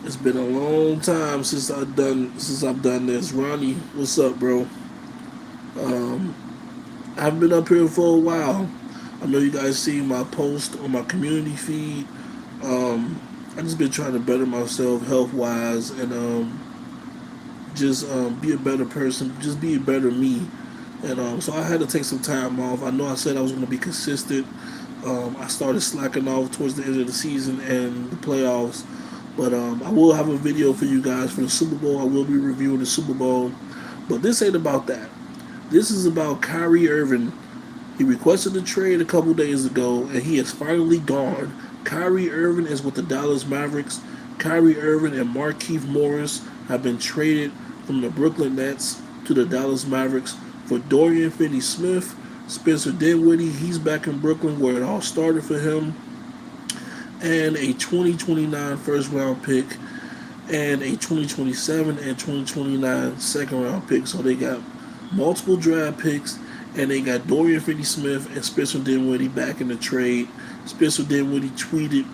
It's been a long time since I've done this. Ronnie, what's up, bro? Um, I've been up here for a while. I know you guys see my post on my community feed. Um, I just been trying to better myself health wise and just be a better person, just be a better me. And so I had to take some time off. I know I said I was going to be consistent. I started slacking off towards the end of the season and the playoffs. But I will have a video for you guys for the Super Bowl. I will be reviewing the Super Bowl. But this ain't about that. This is about Kyrie Irving. He requested a trade a couple days ago, and he is finally gone. Kyrie Irving is with the Dallas Mavericks. Kyrie Irving and Markieff Morris have been traded from the Brooklyn Nets to the Dallas Mavericks for Dorian Finney-Smith, Spencer Dinwiddie. He's back in Brooklyn where it all started for him, and a 2029 first round pick and a 2027 and 2029 second round pick. So they got multiple draft picks, and they got Dorian Finney-Smith and Spencer Dinwiddie back in the trade. Spencer Dinwiddie tweeted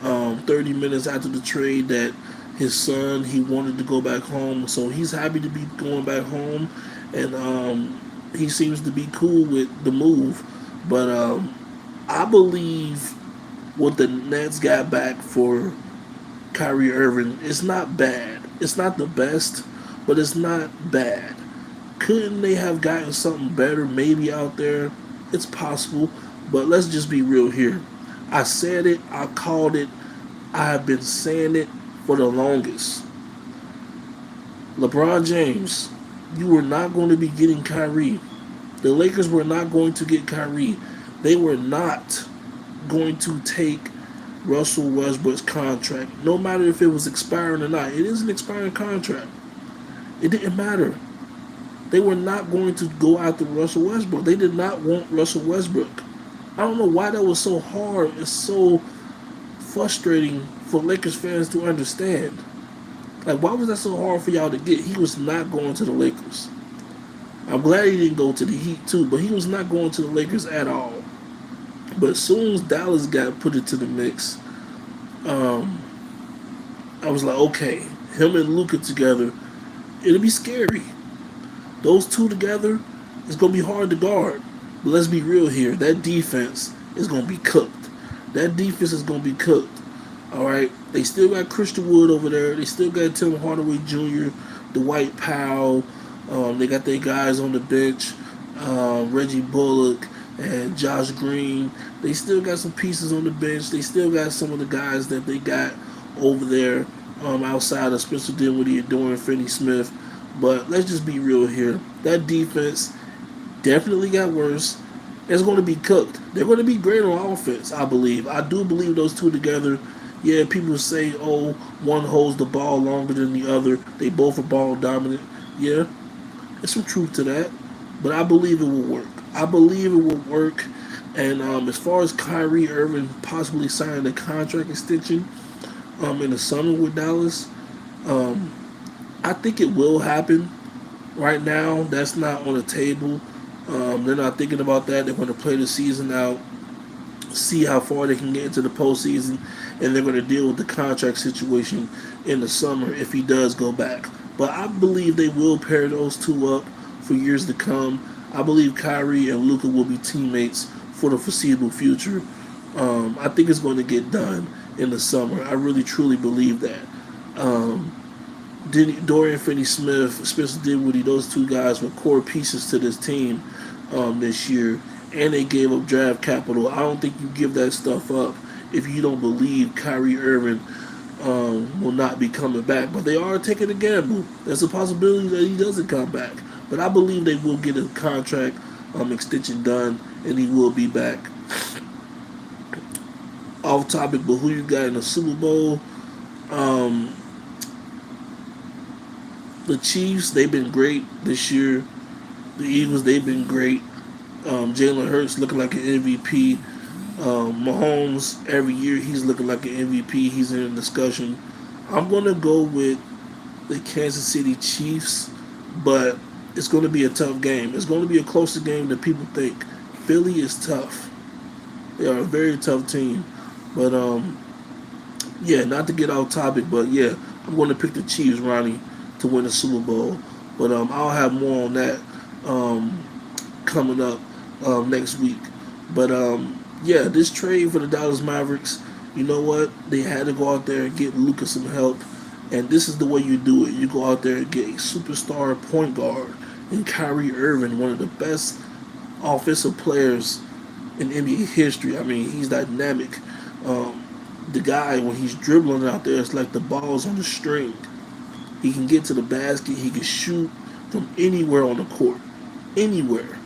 30 minutes after the trade that his son, he wanted to go back home, so he's happy to be going back home, and he seems to be cool with the move. But I believe what the Nets got back for Kyrie Irving is not bad. It's not the best, but it's not bad. Couldn't they have gotten something better maybe out there? It's possible, but let's just be real here. I said it, I called it, I have been saying it for the longest. LeBron James, you were not going to be getting Kyrie. The Lakers were not going to get Kyrie. They were not going to take Russell Westbrook's contract, no matter if it was expiring or not. It is an expiring contract. It didn't matter. They were not going to go after Russell Westbrook. They did not want Russell Westbrook. I don't know why that was so hard. It's so frustrating for Lakers fans to understand. Like, why was that so hard for y'all to get? He was not going to the Lakers. I'm glad he didn't go to the Heat too, but he was not going to the Lakers at all. But as soon as Dallas got put into the mix, um, I was like, okay, him and Luka together, it'll be scary. Those two together, it's gonna be hard to guard. But let's be real here. That defense is gonna be cooked. That defense is gonna be cooked. All right. They still got Christian Wood over there. They still got Tim Hardaway Jr., Dwight Powell. They got their guys on the bench, Reggie Bullock and Josh Green. They still got some pieces on the bench. They still got some of the guys that they got over there outside of Spencer Dinwiddie and Dorian Finney-Smith. But let's just be real here. That defense definitely got worse. It's going to be cooked. They're going to be great on offense, I believe. I do believe those two together. Yeah, people say, oh, one holds the ball longer than the other. They both are ball dominant. Yeah, there's some truth to that. But I believe it will work. I believe it will work. And as far as Kyrie Irving possibly signing a contract extension in the summer with Dallas, um, I think it will happen. Right now, that's not on the table. They're not thinking about that. They're going to play the season out, see how far they can get into the postseason, and they're going to deal with the contract situation in the summer if he does go back. But I believe they will pair those two up for years to come. I believe Kyrie and Luka will be teammates for the foreseeable future. I think it's going to get done in the summer. I really truly believe that. Um, Dorian Finney-Smith, Spencer Dinwiddie, those two guys were core pieces to this team this year, and they gave up draft capital. I don't think you give that stuff up if you don't believe Kyrie Irving will not be coming back. But they are taking a gamble. There's a possibility that he doesn't come back. But I believe they will get a contract extension done, and he will be back. Off topic, but who you got in the Super Bowl? Um, the Chiefs, they've been great this year. The Eagles, they've been great. Jalen Hurts looking like an MVP. Mahomes, every year he's looking like an MVP. He's in a discussion. I'm going to go with the Kansas City Chiefs, but it's going to be a tough game. It's going to be a closer game than people think. Philly is tough. They are a very tough team. But, yeah, not to get off topic, but yeah, I'm going to pick the Chiefs, Ronnie, to win the Super Bowl. But I'll have more on that um, coming up next week. But yeah, this trade for the Dallas Mavericks, you know what? They had to go out there and get Luka some help. And this is the way you do it. You go out there and get a superstar point guard in Kyrie Irving, one of the best offensive players in NBA history. I mean, he's dynamic. Um, the guy, when he's dribbling out there, it's like the ball's on the string. He can get to the basket. He can shoot from anywhere on the court. Anywhere.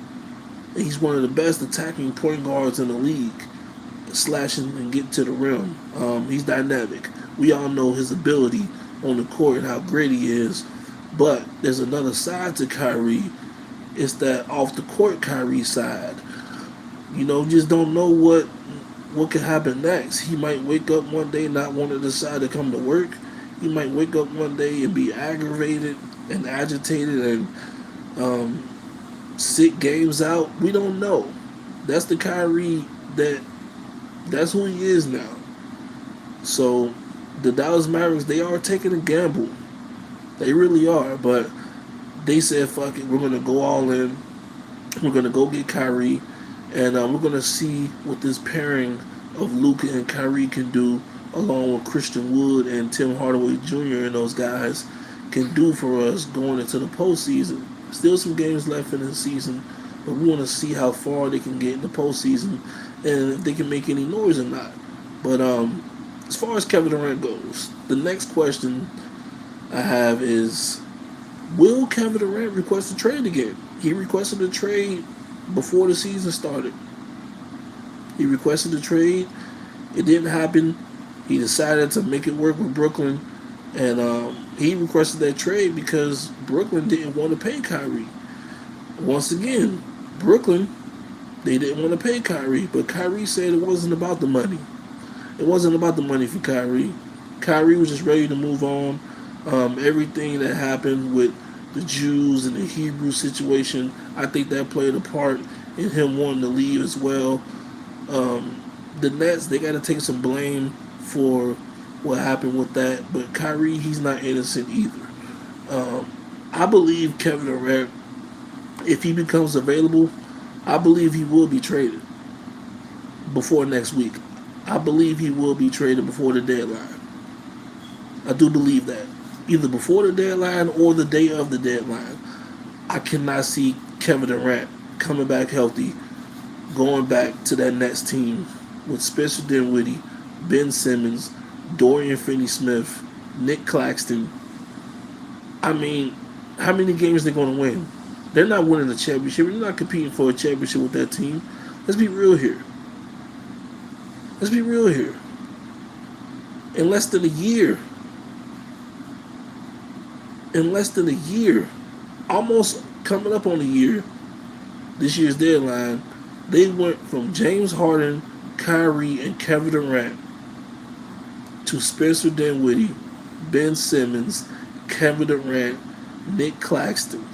And he's one of the best attacking point guards in the league, slashing and getting to the rim. He's dynamic. We all know his ability on the court and how great he is. But there's another side to Kyrie. It's that off the court Kyrie side. You know, just don't know what could happen next. He might wake up one day not want to decide to come to work. He might wake up one day and be aggravated and agitated and sit games out. We don't know. That's the Kyrie that that's who he is now. So the Dallas Mavericks, they are taking a gamble. They really are. But they said, fuck it, we're gonna go all in. We're gonna go get Kyrie, and we're gonna see what this pairing of Luka and Kyrie can do, along with Christian Wood and Tim Hardaway Jr. and those guys can do for us going into the postseason. Still some games left in the season, but we want to see how far they can get in the postseason and if they can make any noise or not. But as far as Kevin Durant goes, the next question I have is, will Kevin Durant request a trade again? He requested a trade before the season started. He requested a trade. It didn't happen. He decided to make it work with Brooklyn, and he requested that trade because Brooklyn didn't want to pay Kyrie. Once again, Brooklyn, they didn't want to pay Kyrie, but Kyrie said it wasn't about the money. It wasn't about the money for Kyrie. Kyrie was just ready to move on. Everything that happened with the Jews and the Hebrew situation, I think that played a part in him wanting to leave as well. Um, the Nets, they got to take some blame for what happened with that, but Kyrie, he's not innocent either. Um, I believe Kevin Durant, if he becomes available, I believe he will be traded before next week. I believe he will be traded before the deadline. I do believe that. Either before the deadline or the day of the deadline. I cannot see Kevin Durant coming back healthy, going back to that Nets team with Spencer Dinwiddie, Ben Simmons, Dorian Finney-Smith, Nick Claxton. I mean, how many games are they going to win? They're not winning the championship. They're not competing for a championship with that team. Let's be real here. Let's be real here. In less than a year, almost coming up on a year, this year's deadline, they went from James Harden, Kyrie, and Kevin Durant to Spencer Dinwiddie, Ben Simmons, Kevin Durant, Nick Claxton,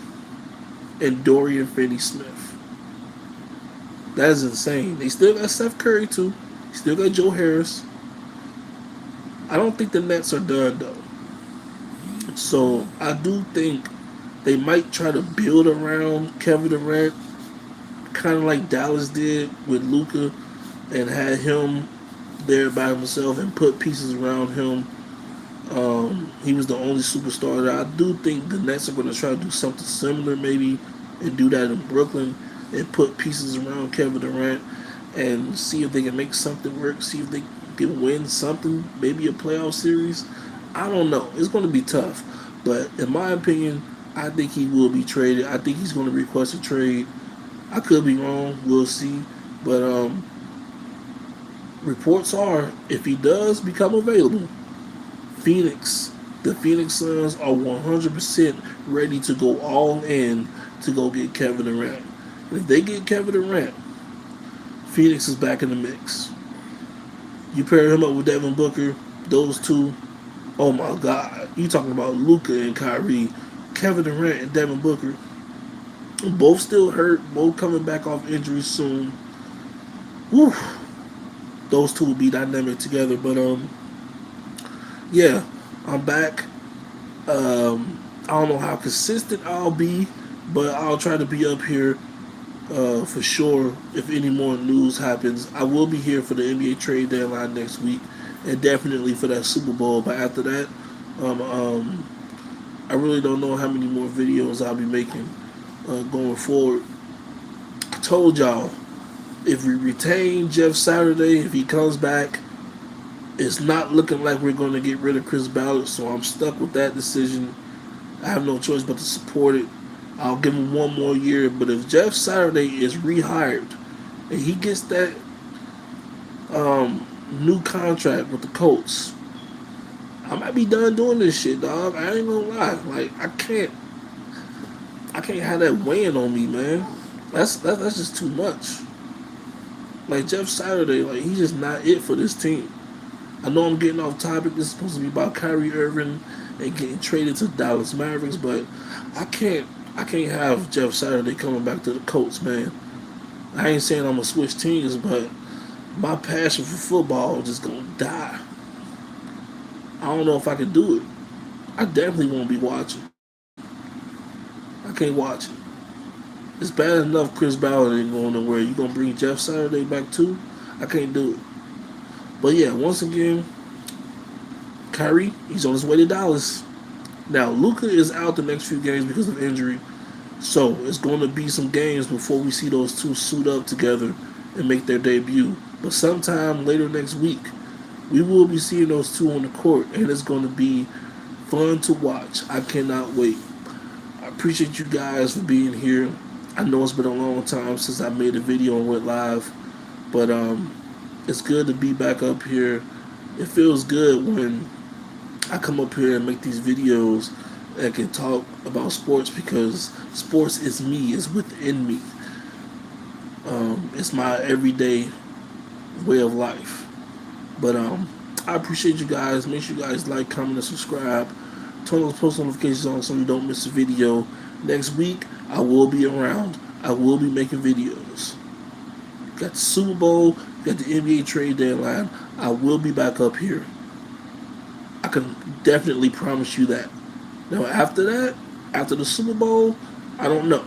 and Dorian Finney-Smith. That is insane. They still got Steph Curry too. Still got Joe Harris. I don't think the Nets are done though. So I do think they might try to build around Kevin Durant, kind of like Dallas did with Luka, and had him there by himself and put pieces around him. He was the only superstar there. I do think the Nets are going to try to do something similar, maybe, and do that in Brooklyn and put pieces around Kevin Durant and see if they can make something work. See if they can win something, maybe a playoff series. I don't know. It's going to be tough, but in my opinion, I think he will be traded. I think he's going to request a trade. I could be wrong. We'll see, but reports are if he does become available, the Phoenix Suns are 100% ready to go all in to go get Kevin Durant. And if they get Kevin Durant, Phoenix is back in the mix. You pair him up with Devin Booker, those two, oh my God. You talking about Luka and Kyrie, Kevin Durant and Devin Booker. Both still hurt, both coming back off injuries soon. Whew. Those two will be dynamic together. But yeah, I'm back. I don't know how consistent I'll be, but I'll try to be up here for sure. If any more news happens, I will be here for the NBA trade deadline next week, and definitely for that Super Bowl. But after that, um, um, I really don't know how many more videos I'll be making going forward. I told y'all, if we retain Jeff Saturday, if he comes back, it's not looking like we're going to get rid of Chris Ballard. So I'm stuck with that decision. I have no choice but to support it. I'll give him one more year. But if Jeff Saturday is rehired and he gets that new contract with the Colts, I might be done doing this shit, dog. I ain't gonna lie. Like I can't have that weighing on me, man. That's just too much. Like Jeff Saturday, like he's just not it for this team. I know I'm getting off topic. This is supposed to be about Kyrie Irving and getting traded to Dallas Mavericks, but I can't I can't have Jeff Saturday coming back to the Colts, man. I ain't saying I'm gonna switch teams, but my passion for football is just gonna die. I don't know if I can do it. I definitely won't be watching. I can't watch it. It's bad enough Chris Ballard ain't going nowhere. You gonna bring Jeff Saturday back too? I can't do it. But yeah, once again, Kyrie, he's on his way to Dallas. Now Luka is out the next few games because of injury. So it's going to be some games before we see those two suit up together and make their debut. But sometime later next week, we will be seeing those two on the court, and it's going to be fun to watch. I cannot wait. I appreciate you guys for being here. I know it's been a long time since I made a video and went live, but it's good to be back up here. It feels good when I come up here and make these videos and can talk about sports because sports is me, it's within me. It's my everyday way of life. But I appreciate you guys. Make sure you guys like, comment, and subscribe. Turn those post notifications on so you don't miss a video. Next week, I will be around. I will be making videos. Got the Super Bowl, got the NBA trade deadline. I will be back up here. I can definitely promise you that. Now, after that, after the Super Bowl, I don't know.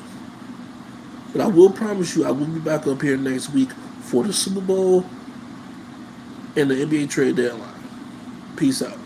But I will promise you I will be back up here next week for the Super Bowl and the NBA trade deadline. Peace out.